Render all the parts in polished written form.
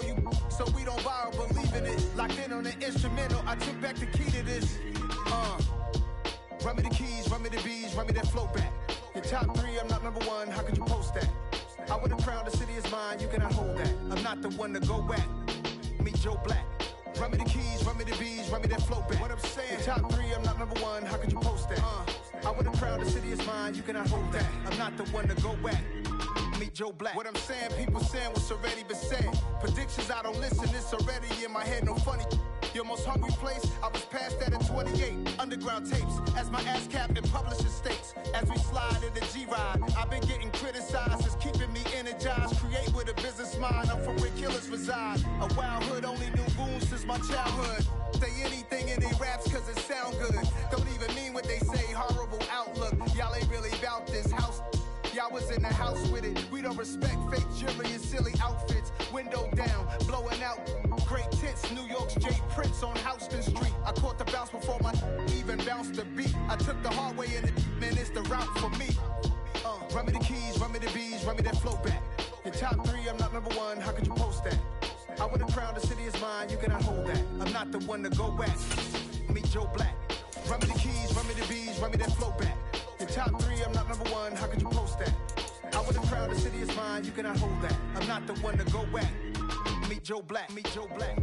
you, so we don't borrow, believe in it. Locked in on the instrumental, I took back the key to this. Run me the keys, run me the bees, run me that flow back. Your top 3, I'm not number 1, how could you post that? I would've crowned the city is mine, you cannot hold that. I'm not the one to go back. Meet Joe Black. Run me the keys, run me the bees, run me that flow back. What I'm saying, your top 3, I'm not number 1, how could you post that? I would've crowned the city is mine, you cannot hold that. I'm not the one to go back. Meet Joe Black. What I'm saying, people saying what's already been said. Predictions, I don't listen, it's already in my head, no funny. Your most hungry place, I was past that at 28. Underground tapes, as my ass cap in publishing states. As we slide in the G-Ride, I've been getting criticized, it's keeping me energized. Create with a business mind, I'm from where killers reside. A wild hood, only knew goons since my childhood. Say anything in they raps cause it sound good. Don't even mean what they say, horrible outlook. Y'all ain't really about this house. Y'all was in the house with it. We don't respect fake jewelry and silly outfits. Window down, blowing out great tits. New York's Jay Prince on Houston Street. I caught the bounce before my even bounced the beat. I took the hard way in it, man, it's the route for me. Run me the keys, run me the bees, run me that flow back. Your top 3, I'm not number 1, how could you post that? I would've crowned the city is mine, you cannot hold that. I'm not the one to go back. Meet Joe Black. Run me the keys, run me the bees, run me that flow back. Your top 3, I'm not number 1, how could you post that? I would've crowned the city is mine, you cannot hold that. I'm not the one to go back. Meet Joe Black, meet Joe Black.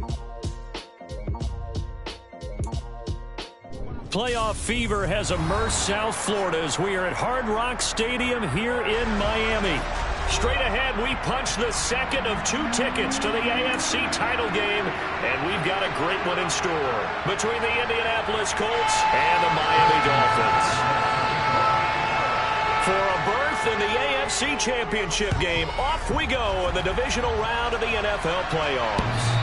Playoff fever has immersed South Florida as we are at Hard Rock Stadium here in Miami. Straight ahead, we punch the second of 2 tickets to the AFC title game, and we've got a great one in store between the Indianapolis Colts and the Miami Dolphins. For a berth in the AFC Championship game, off we go in the divisional round of the NFL playoffs.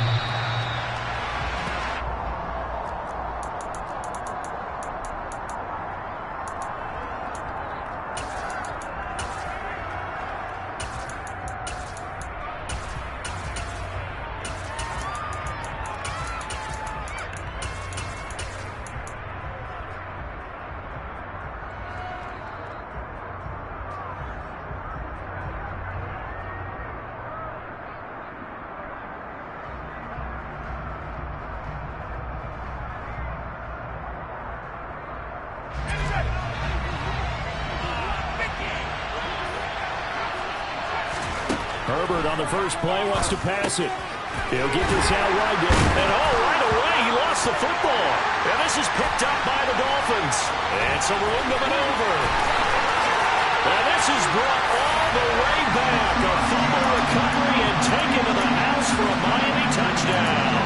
Herbert on the first play wants to pass it. He'll get this out wide. And right away, he lost the football. And this is picked up by the Dolphins. And some room to maneuver. And this is brought all the way back. A fumble recovery and taken to the house for a Miami touchdown.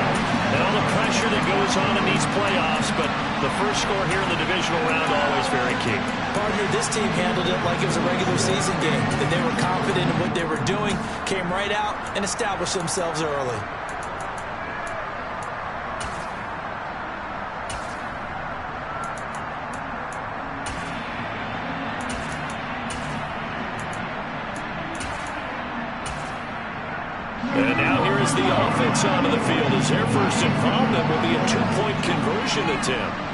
And all the pressure that goes on in these playoffs, but the first score here in the divisional round always very key. Partner, this team handled it like it was a regular season game. That they were confident in what they were doing, came right out and established themselves early. And now here is the offense onto the field as their first involvement will be a 2-point conversion attempt.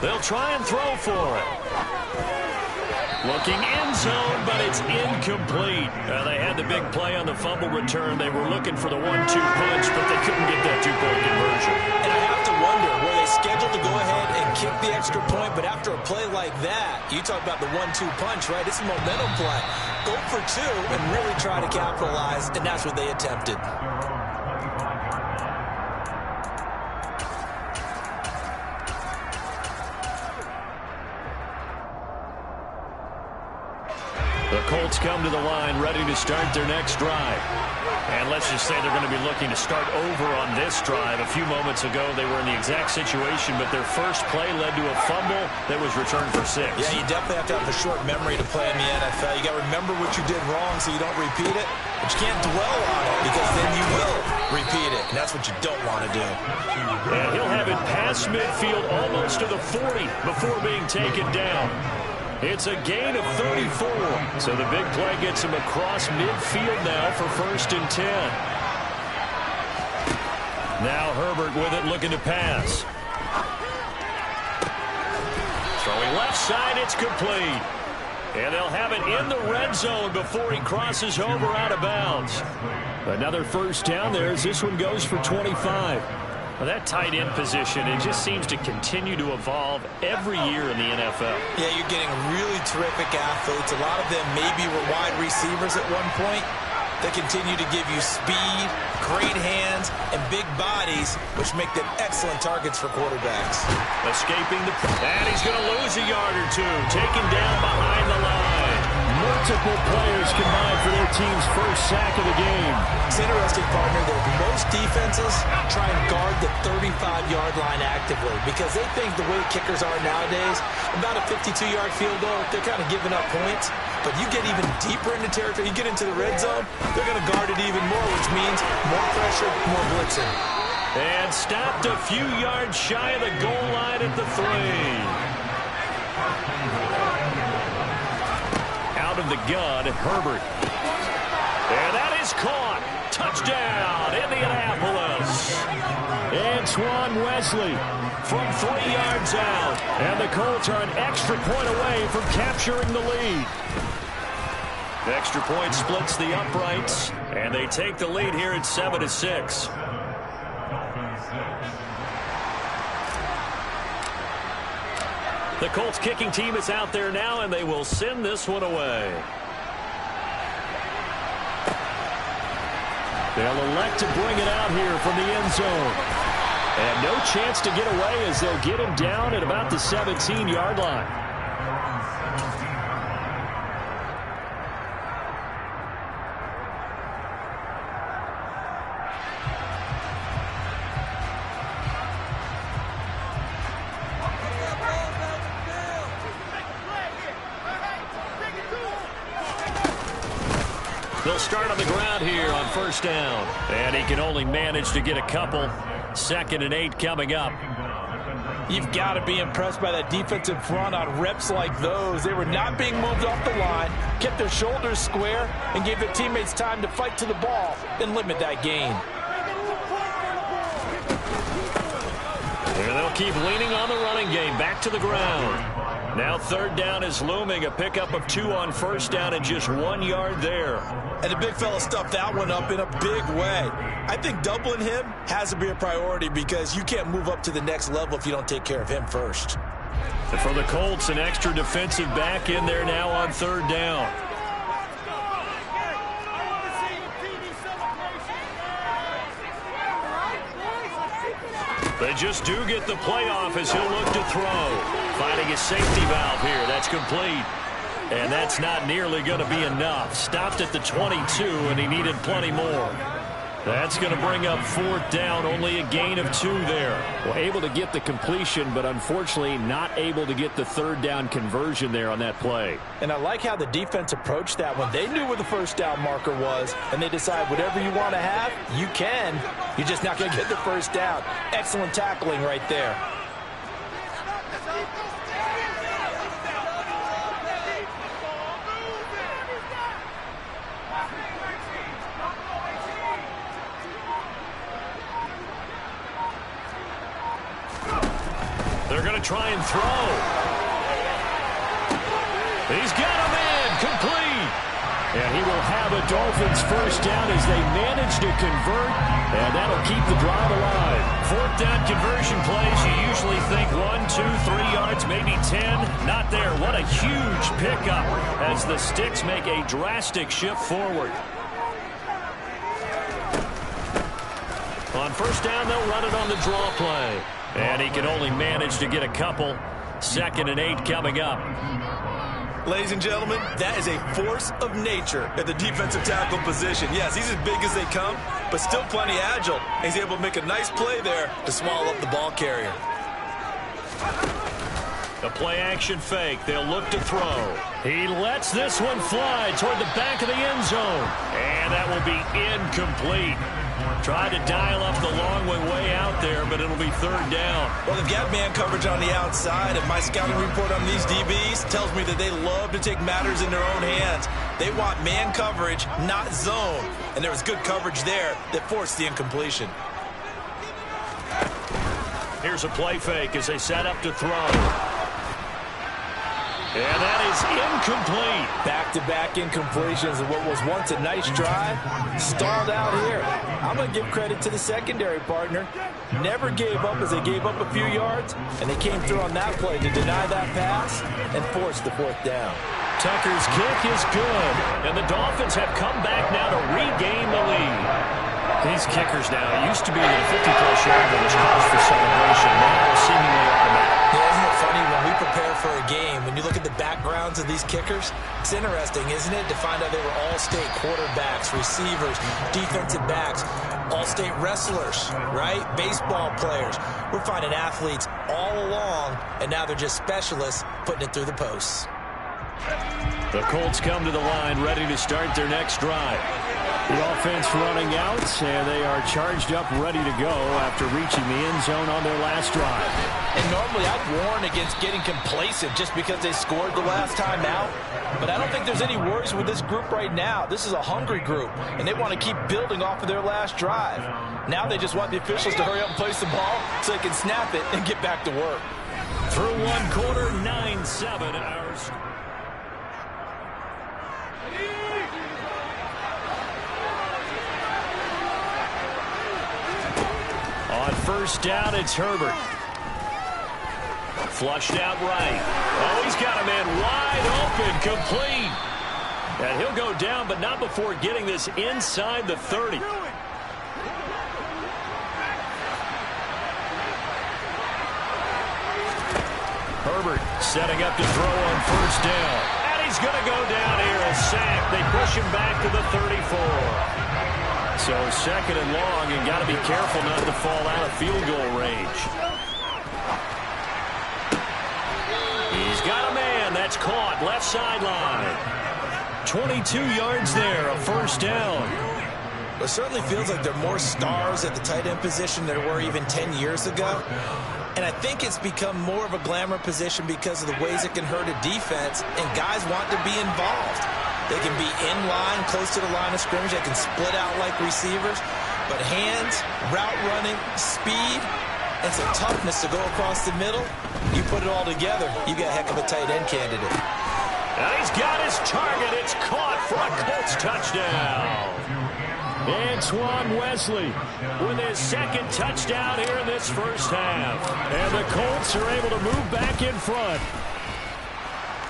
They'll try and throw for it. Looking end zone, but it's incomplete. They had the big play on the fumble return. They were looking for the 1-2 punch, but they couldn't get that 2-point conversion. And I have to wonder, were they scheduled to go ahead and kick the extra point, but after a play like that, you talk about the 1-2 punch, right? It's a momentum play. Go for 2 and really try to capitalize, and that's what they attempted. The Colts come to the line ready to start their next drive. And let's just say they're going to be looking to start over on this drive. A few moments ago, they were in the exact situation, but their first play led to a fumble that was returned for 6. Yeah, you definitely have to have a short memory to play in the NFL. You got to remember what you did wrong so you don't repeat it. But you can't dwell on it because then you will repeat it, and that's what you don't want to do. And he'll have it past midfield almost to the 40 before being taken down. It's a gain of 34. So the big play gets him across midfield now for 1st and 10. Now Herbert with it, looking to pass. Throwing left side, it's complete. And they'll have it in the red zone before he crosses over out of bounds. Another first down there as this one goes for 25. Well, that tight end position, it just seems to continue to evolve every year in the NFL. Yeah, you're getting really terrific athletes. A lot of them maybe were wide receivers at one point. They continue to give you speed, great hands, and big bodies, which make them excellent targets for quarterbacks. Escaping the... And he's going to lose a yard or two. Taken down behind the line. Multiple players combined for their team's first sack of the game. It's interesting, partner, that most defenses try and guard the 35-yard line actively because they think the way kickers are nowadays, about a 52-yard field goal, they're kind of giving up points. But you get even deeper into territory, you get into the red zone, they're going to guard it even more, which means more pressure, more blitzing. And stopped a few yards shy of the goal line at the 3. Out of the gun, Herbert. And that is caught. Touchdown, Indianapolis. Antoine Wesley from 3 yards out. And the Colts are an extra point away from capturing the lead. Extra point splits the uprights, and they take the lead here at 7-6. The Colts kicking team is out there now, and they will send this one away. They'll elect to bring it out here from the end zone. And no chance to get away as they'll get him down at about the 17-yard line. They'll start on the ground here on first down. And he can only manage to get a couple. 2nd and 8 coming up. You've got to be impressed by that defensive front on reps like those. They were not being moved off the line, kept their shoulders square, and gave their teammates time to fight to the ball and limit that gain. And they'll keep leaning on the running game. Back to the ground. Now 3rd down is looming. A pickup of 2 on first down and just 1 yard there. And the big fella stuffed that one up in a big way. I think doubling him has to be a priority because you can't move up to the next level if you don't take care of him first. And for the Colts, an extra defensive back in there now on 3rd down. They just do get the playoff as he'll look to throw. Finding a safety valve here. That's complete. And that's not nearly going to be enough. Stopped at the 22, and he needed plenty more. That's going to bring up 4th down. Only a gain of 2 there. Well, able to get the completion, but unfortunately not able to get the 3rd down conversion there on that play. And I like how the defense approached that one. They knew where the first down marker was, and they decide whatever you want to have, you can. You're just not going to get the first down. Excellent tackling right there. They're going to try and throw. He's got a man complete. And he will have a Dolphins first down as they manage to convert, and that'll keep the drive alive. 4th down conversion plays, you usually think 1, 2, 3 yards, maybe 10. Not there. What a huge pickup as the Sticks make a drastic shift forward. On first down, they'll run it on the draw play. And he can only manage to get a couple. 2nd and 8 coming up. Ladies and gentlemen, that is a force of nature at the defensive tackle position. Yes, he's as big as they come, but still plenty agile. He's able to make a nice play there to swallow up the ball carrier. The play-action fake. They'll look to throw. He lets this one fly toward the back of the end zone. And that will be incomplete. Tried to dial up the long way out there, but it'll be 3rd down. Well, they've got man coverage on the outside, and my scouting report on these DBs tells me that they love to take matters in their own hands. They want man coverage, not zone. And there was good coverage there that forced the incompletion. Here's a play fake as they set up to throw. And that is incomplete. Back-to-back incompletions of what was once a nice drive. Stalled out here. I'm going to give credit to the secondary partner. Never gave up as they gave up a few yards, and they came through on that play to deny that pass and force the fourth down. Tucker's kick is good, and the Dolphins have come back now to regain the lead. These kickers now used to be at a 50-plus yard that was cause for celebration. Now seemingly automatic. Yeah, isn't it funny when we prepare for a game, when you look at the backgrounds of these kickers, it's interesting, isn't it, to find out they were all-state quarterbacks, receivers, defensive backs, all-state wrestlers, right? Baseball players. We're finding athletes all along, and now they're just specialists putting it through the posts. The Colts come to the line ready to start their next drive. The offense running out, and they are charged up, ready to go after reaching the end zone on their last drive. And normally I'd warn against getting complacent just because they scored the last time out. But I don't think there's any worries with this group right now. This is a hungry group, and they want to keep building off of their last drive. Now they just want the officials to hurry up and place the ball so they can snap it and get back to work. Through one quarter, 9-7 ours. On first down, it's Herbert. Flushed out right. Oh, he's got a man wide open, complete. And he'll go down, but not before getting this inside the 30. Herbert setting up to throw on first down. And he's going to go down here, a sack. They push him back to the 34. So second and long, and got to be careful not to fall out of field goal range. He's got a man. That's caught. Left sideline. 22 yards there, a first down. It certainly feels like there are more stars at the tight end position than there were even 10 years ago. And I think it's become more of a glamour position because of the ways it can hurt a defense, and guys want to be involved. They can be in line, close to the line of scrimmage. They can split out like receivers. But hands, route running, speed, and some toughness to go across the middle, you put it all together, you got a heck of a tight end candidate. And he's got his target. It's caught for a Colts touchdown. Antoine Wesley with his second touchdown here in this first half. And the Colts are able to move back in front.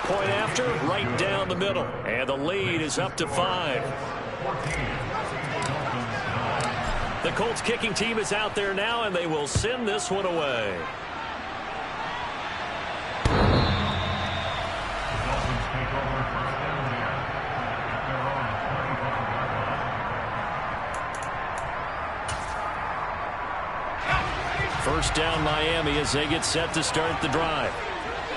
Point after, right down the middle. And the lead is up to 5. The Colts kicking team is out there now, and they will send this one away. First down Miami as they get set to start the drive.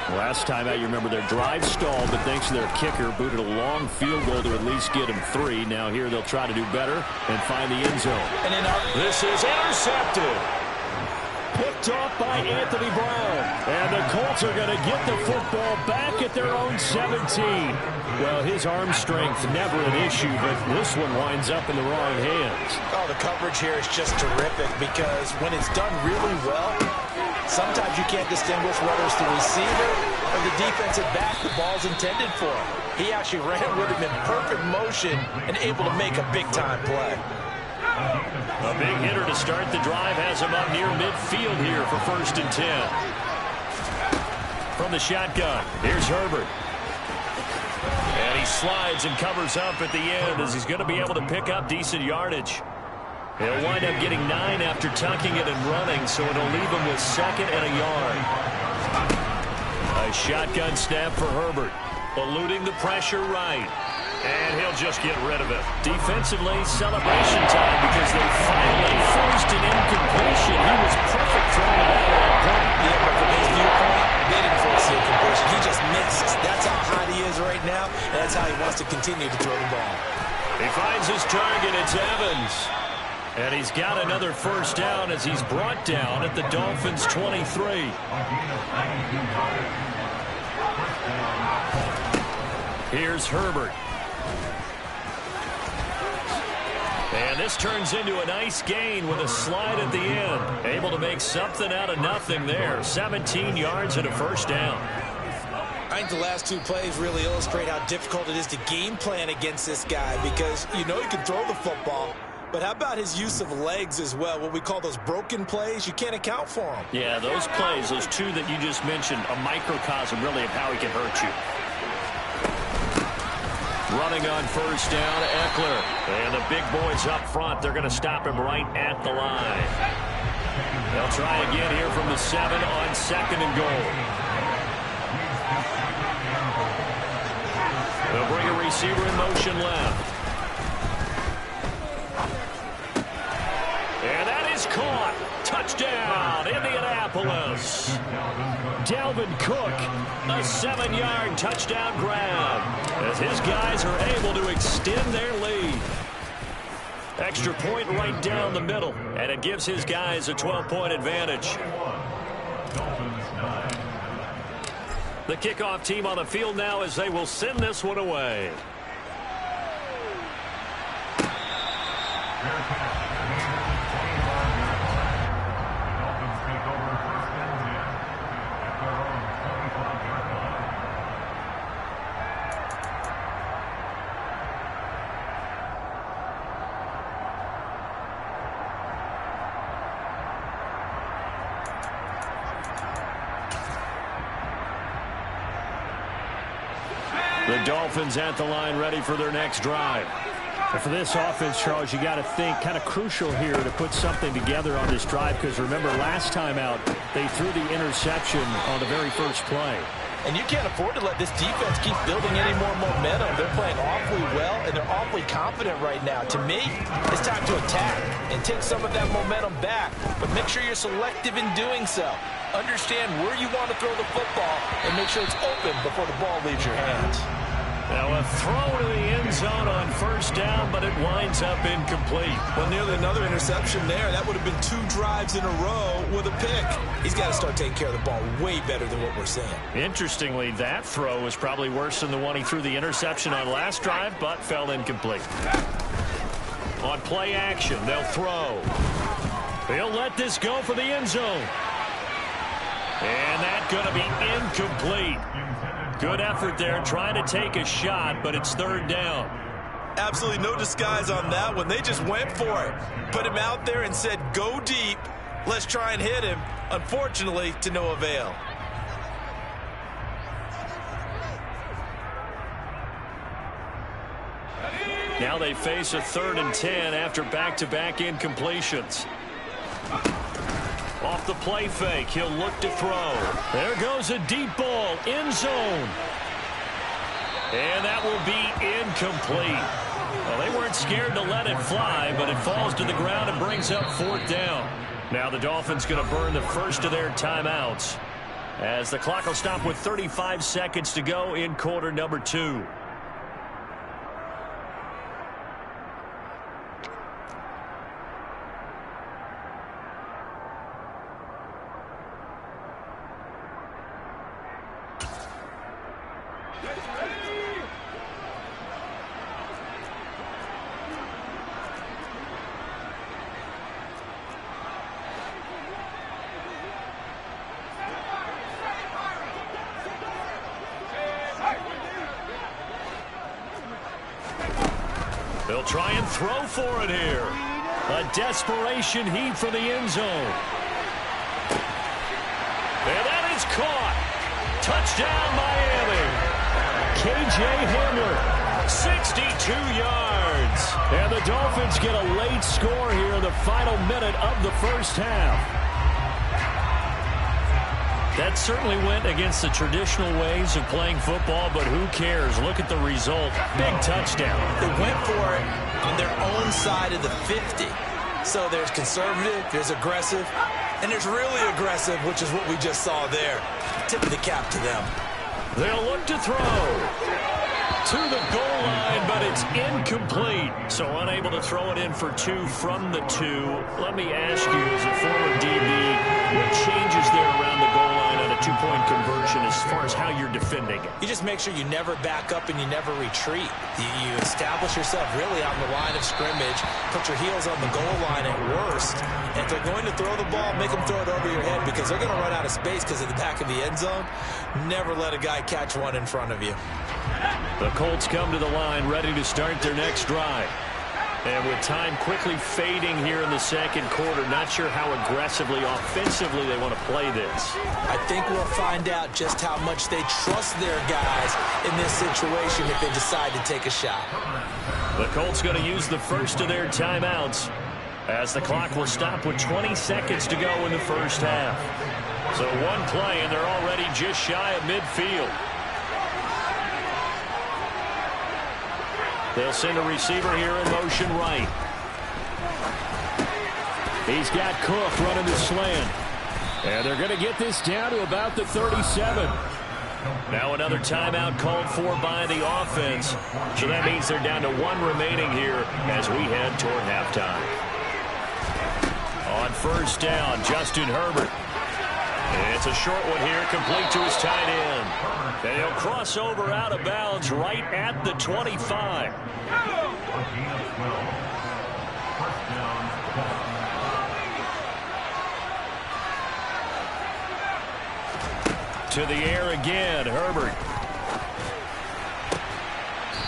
Last time out, you remember their drive stalled, but thanks to their kicker, booted a long field goal to at least get them 3. Now here they'll try to do better and find the end zone. And this is intercepted. Picked off by Anthony Brown. And the Colts are going to get the football back at their own 17. Well, his arm strength never an issue, but this one winds up in the wrong hands. Oh, the coverage here is just terrific because when it's done really well, sometimes you can't distinguish whether it's the receiver or the defensive back the ball's intended for. He actually ran with him in perfect motion and able to make a big-time play. A big hitter to start the drive has him up near midfield here for 1st and 10. From the shotgun, here's Herbert. And he slides and covers up at the end as he's going to be able to pick up decent yardage. He'll wind up getting 9 after tucking it and running, so it'll leave him with 2nd and a yard. A shotgun snap for Herbert, eluding the pressure right. And he'll just get rid of it. Defensively, celebration time because they finally forced an incompletion. He was perfect throwing the ball at that point. Yeah, but from his viewpoint, they didn't force the incompletion. He just missed. That's how hot he is right now, and that's how he wants to continue to throw the ball. He finds his target. It's Evans. And he's got another first down as he's brought down at the Dolphins' 23. Here's Herbert. And this turns into a nice gain with a slide at the end. Able to make something out of nothing there. 17 yards and a first down. I think the last two plays really illustrate how difficult it is to game plan against this guy, because you know he can throw the football, but how about his use of legs as well? What we call those broken plays, you can't account for them. Yeah, those plays, those two that you just mentioned, a microcosm really of how he can hurt you. Running on first down, Eckler. And the big boys up front, they're going to stop him right at the line. They'll try again here from the 7 on 2nd and goal. They'll bring a receiver in motion left. And that is caught. Touchdown, Indianapolis. Dalvin Cook, a 7-yard touchdown grab, as his guys are able to extend their lead. Extra point right down the middle, and it gives his guys a 12-point advantage. The kickoff team on the field now as they will send this one away. The Dolphins at the line, ready for their next drive. And for this offense, Charles, you got to think kind of crucial here to put something together on this drive, because remember last time out they threw the interception on the very first play. And you can't afford to let this defense keep building any more momentum. They're playing awfully well, and they're awfully confident right now. To me, it's time to attack and take some of that momentum back. But make sure you're selective in doing so. Understand where you want to throw the football and make sure it's open before the ball leaves your hands. Now a throw to the end zone on first down, but it winds up incomplete. Well, nearly another interception there. That would have been 2 drives in a row with a pick. He's got to start taking care of the ball way better than what we're seeing. Interestingly, that throw was probably worse than the one he threw the interception on last drive, but fell incomplete. On play action, they'll throw. He'll let this go for the end zone. And that's going to be incomplete. Good effort there, trying to take a shot, but it's 3rd down. Absolutely no disguise on that one. They just went for it. Put him out there and said, go deep. Let's try and hit him. Unfortunately, to no avail. Now they face a 3rd and 10 after back-to-back incompletions. Off the play fake, he'll look to throw. There goes a deep ball, end zone. And that will be incomplete. Well, they weren't scared to let it fly, but it falls to the ground and brings up 4th down. Now the Dolphins going to burn the first of their timeouts, as the clock will stop with 35 seconds to go in quarter number 2. They'll try and throw for it here. A desperation heave for the end zone. And that is caught. Touchdown, Miami. K.J. Hamler, 62 yards. And the Dolphins get a late score here in the final minute of the first half. That certainly went against the traditional ways of playing football, but who cares? Look at the result. Big touchdown. They went for it on their own side of the 50. So there's conservative, there's aggressive, and there's really aggressive, which is what we just saw there. Tip of the cap to them. They'll look to throw. to the goal line, but it's incomplete. So unable to throw it in for 2 from the 2. Let me ask you, as a former DB, what changes there around the goal line on a 2-point conversion as far as how you're defending it? You just make sure you never back up and you never retreat. You establish yourself really on the line of scrimmage, put your heels on the goal line at worst. And if they're going to throw the ball, make them throw it over your head because they're going to run out of space because of the back of the end zone. Never let a guy catch one in front of you. The Colts come to the line ready to start their next drive. And with time quickly fading here in the second quarter, not sure how aggressively, offensively they want to play this. I think we'll find out just how much they trust their guys in this situation if they decide to take a shot. The Colts going to use the first of their timeouts as the clock will stop with 20 seconds to go in the first half. So one play, and they're already just shy of midfield. They'll send a receiver here in motion right. He's got Cook running the slant. And they're going to get this down to about the 37. Now another timeout called for by the offense. So that means they're down to 1 remaining here as we head toward halftime. On first down, Justin Herbert. It's a short one here, complete to his tight end. And he'll cross over out of bounds right at the 25. To the air again, Herbert.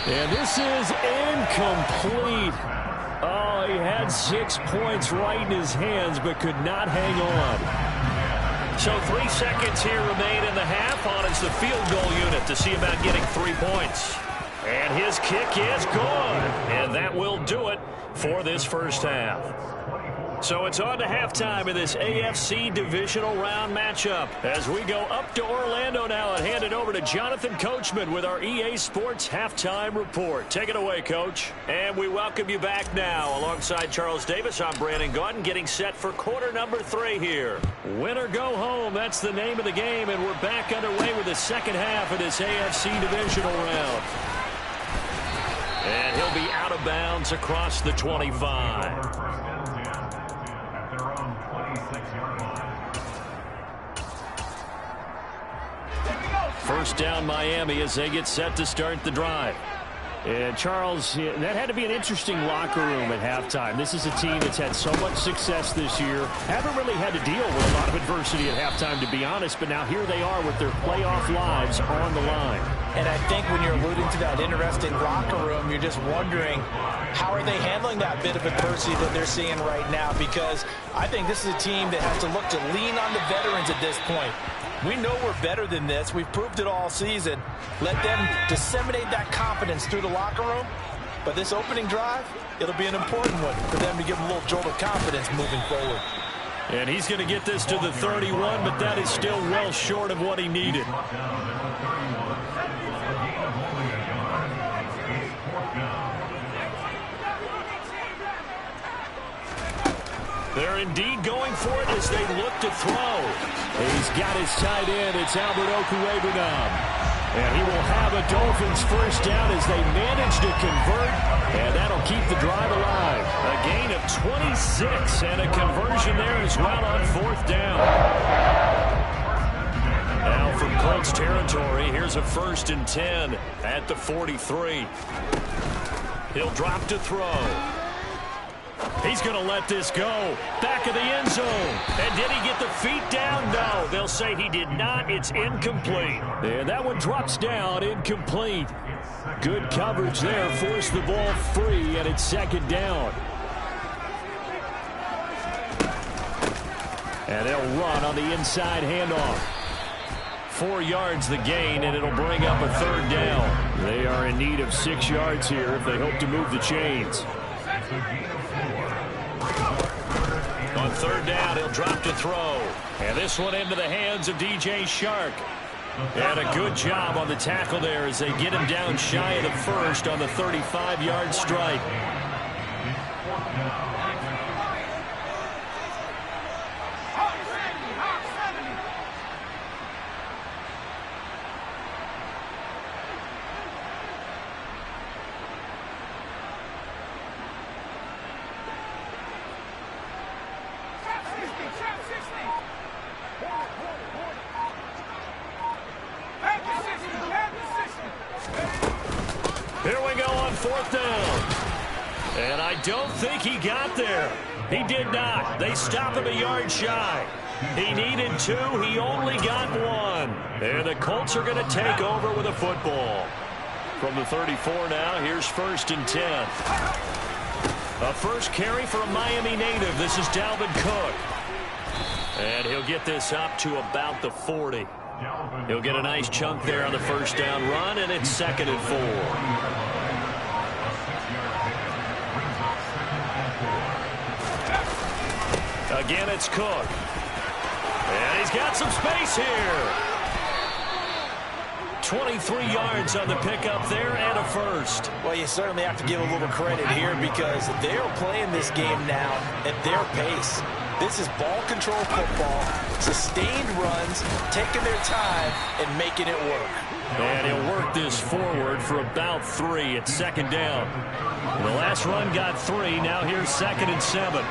And this is incomplete. Oh, he had 6 points right in his hands, but could not hang on. So 3 seconds here remain in the half. On is the field goal unit to see about getting 3 points. And his kick is good. And that will do it for this first half. So it's on to halftime in this AFC divisional round matchup as we go up to Orlando now and hand it over to Jonathan Coachman with our EA Sports Halftime Report. Take it away, Coach. And we welcome you back now. Alongside Charles Davis, I'm Brandon Gaudin, getting set for quarter number 3 here. Win or go home, that's the name of the game, and we're back underway with the second half of this AFC divisional round. And he'll be out of bounds across the 25. First down Miami as they get set to start the drive. And Charles, that had to be an interesting locker room at halftime. This is a team that's had so much success this year. Haven't really had to deal with a lot of adversity at halftime, to be honest. But now here they are with their playoff lives on the line. And I think when you're alluding to that interesting locker room, you're just wondering how are they handling that bit of adversity that they're seeing right now? Because I think this is a team that has to look to lean on the veterans at this point. We know we're better than this. We've proved it all season. Let them disseminate that confidence through the locker room. But this opening drive, it'll be an important one for them to give them a little jolt of confidence moving forward. And he's going to get this to the 31, but that is still well short of what he needed. They're indeed going for it as they look to throw. He's got his tight end. It's Albert Okwuegbunam. And he will have a Dolphins first down as they manage to convert. And that'll keep the drive alive. A gain of 26 and a conversion there as well on fourth down. Now from Colts territory, here's a 1st and 10 at the 43. He'll drop to throw. He's going to let this go. Back of the end zone. And did he get the feet down? No. They'll say he did not. It's incomplete. And that one drops down. Incomplete. Good coverage there. Forced the ball free, and it's 2nd down. And they'll run on the inside handoff. 4 yards the gain, and it'll bring up a 3rd down. They are in need of 6 yards here if they hope to move the chains. On 3rd down, he'll drop to throw. And this one into the hands of DJ Shark. And a good job on the tackle there as they get him down shy of the 1st on the 35-yard strike. And I don't think he got there. He did not. They stop him a yard shy. He needed 2. He only got 1. And the Colts are going to take over with a football. From the 34 now, here's 1st and 10. A first carry for a Miami native. This is Dalvin Cook. And he'll get this up to about the 40. He'll get a nice chunk there on the first down run, and it's 2nd and 4. Again, it's Cook. And he's got some space here. 23 yards on the pickup there and a first. Well, you certainly have to give a little credit here because they're playing this game now at their pace. This is ball control football, sustained runs, taking their time and making it work. And he'll work this forward for about 3 at 2nd down. The last run got 3. Now here's 2nd and 7.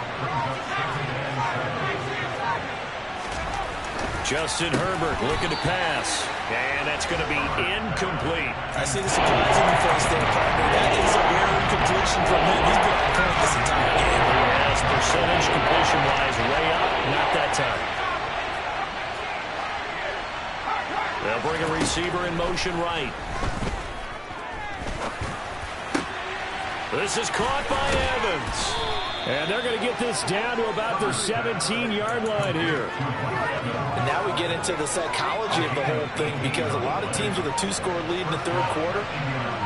Justin Herbert looking to pass. And that's going to be incomplete. I see the surprise in the face there, partner. That is a rare incompletion from him. He's been on point this entire game. Yes, percentage completion-wise way up. Not that time. They'll bring a receiver in motion right. This is caught by Evans. And they're going to get this down to about the 17-yard line here. And now we get into the psychology of the whole thing because a lot of teams with a 2-score lead in the 3rd quarter,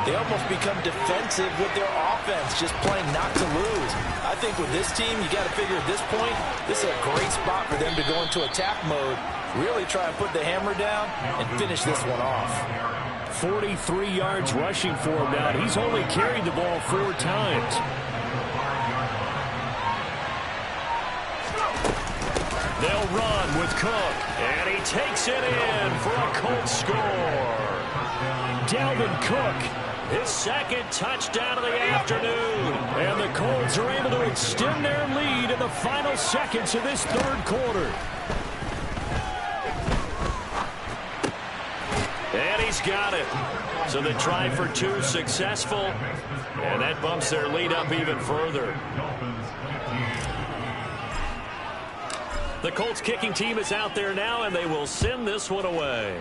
they almost become defensive with their offense, just playing not to lose. I think with this team, you got to figure at this point, this is a great spot for them to go into attack mode, really try and put the hammer down and finish this one off. 43 yards rushing for him now. He's only carried the ball 4 times. They'll run with Cook, and he takes it in for a Colts score. Dalvin Cook, his 2nd touchdown of the afternoon. And the Colts are able to extend their lead in the final seconds of this 3rd quarter. And he's got it. So they try for 2, successful, and that bumps their lead up even further. The Colts kicking team is out there now, and they will send this one away.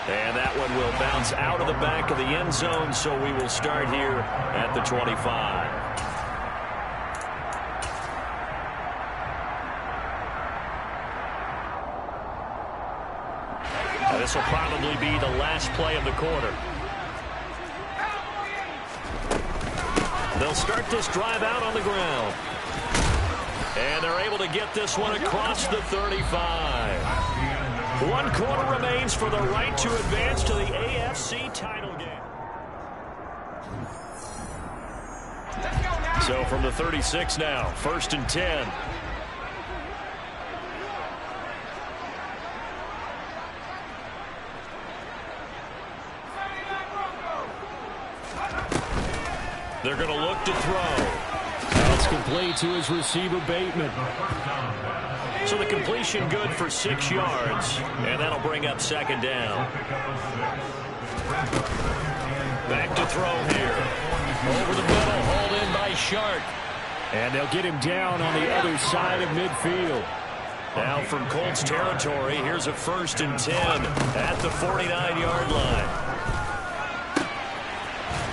And that one will bounce out of the back of the end zone, so we will start here at the 25. Now, this will probably be the last play of the quarter. They'll start this drive out on the ground. And they're able to get this one across the 35. 1 quarter remains for the right to advance to the AFC title game. So from the 36 now, 1st and 10. They're going to look to throw. That's complete to his receiver, Bateman. So the completion good for 6 yards, and that'll bring up 2nd down. Back to throw here. Over the middle, hauled in by Shark. And they'll get him down on the other side of midfield. Now from Colts territory, here's a 1st and 10 at the 49-yard line.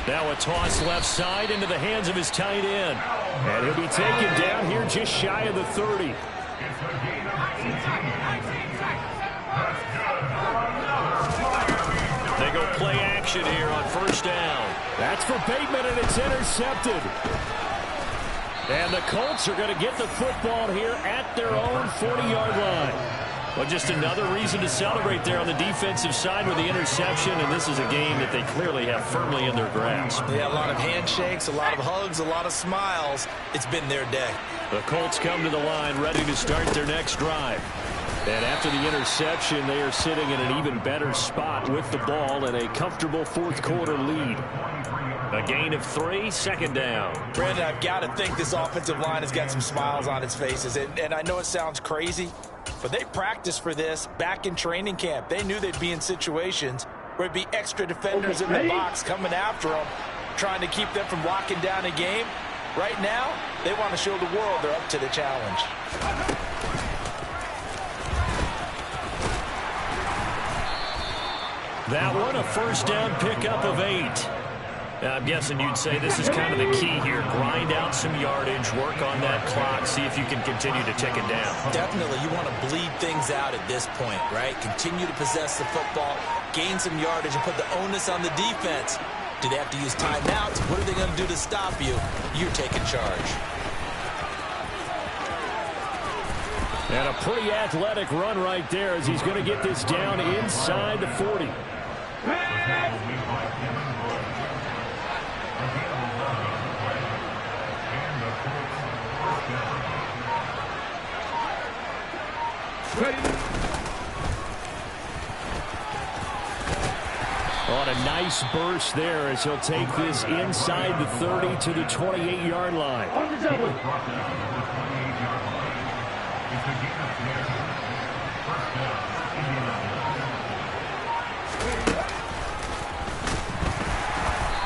Now a toss left side into the hands of his tight end. And he'll be taken down here just shy of the 30. They go play action here on 1st down. That's for Bateman, and it's intercepted. And the Colts are going to get the football here at their own 40-yard line. Well, just another reason to celebrate there on the defensive side with the interception, and this is a game that they clearly have firmly in their grasp. Yeah, a lot of handshakes, a lot of hugs, a lot of smiles. It's been their day. The Colts come to the line ready to start their next drive. And after the interception, they are sitting in an even better spot with the ball and a comfortable 4th quarter lead. A gain of 3, 2nd down. Brandon, I've got to think this offensive line has got some smiles on its faces. And I know it sounds crazy, but they practiced for this back in training camp. They knew they'd be in situations where there'd be extra defenders in the box coming after them, trying to keep them from locking down a game. Right now, they want to show the world they're up to the challenge. That one, a first down pickup of 8. I'm guessing you'd say this is kind of the key here. Grind out some yardage, work on that clock, see if you can continue to tick it down. Definitely, you want to bleed things out at this point, right? Continue to possess the football, gain some yardage, and put the onus on the defense. Do they have to use timeouts? What are they going to do to stop you? You're taking charge. And a pretty athletic run right there as he's going to get this down inside the 40. On a nice burst there as he'll take this inside the 30 to the 28-yard line.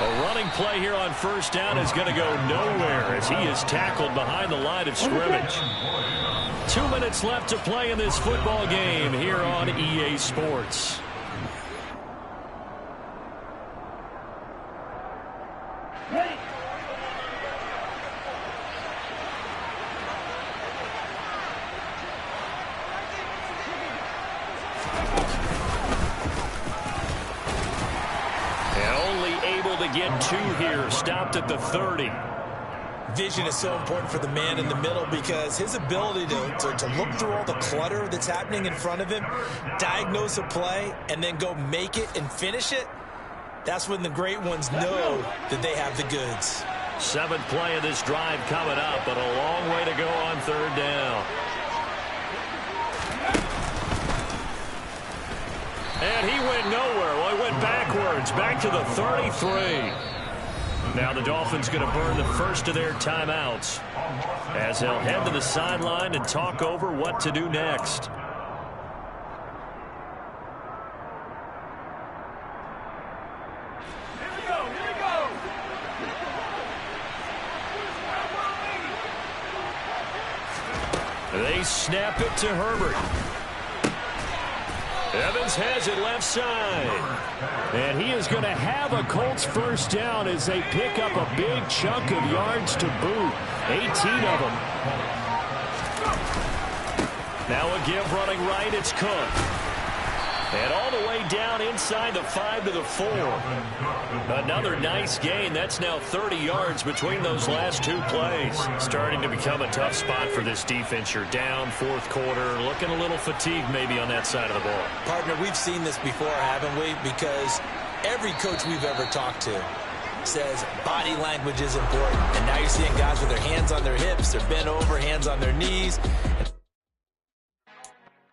A running play here on first down is going to go nowhere as he is tackled behind the line of scrimmage. 2 minutes left to play in this football game here on EA Sports. Get 2 here, stopped at the 30. Vision is so important for the man in the middle because his ability to look through all the clutter that's happening in front of him, diagnose a play, and then go make it and finish it, that's when the great ones know that they have the goods. 7th play of this drive coming up, but a long way to go on 3rd down. And he went nowhere. Well, he went backwards, back to the 33. Now the Dolphins going to burn the first of their timeouts as they'll head to the sideline and talk over what to do next. They snap it to Herbert. Evans has it left side. And he is going to have a Colts first down as they pick up a big chunk of yards to boot. 18 of them. Now a give running right, it's Cook. And all the way down inside the 5 to the 4. Another nice gain. That's now 30 yards between those last 2 plays. Starting to become a tough spot for this defense. You're down 4th quarter. Looking a little fatigued maybe on that side of the ball. Partner, we've seen this before, haven't we? Because every coach we've ever talked to says body language is important. And now you're seeing guys with their hands on their hips. They're bent over, hands on their knees. And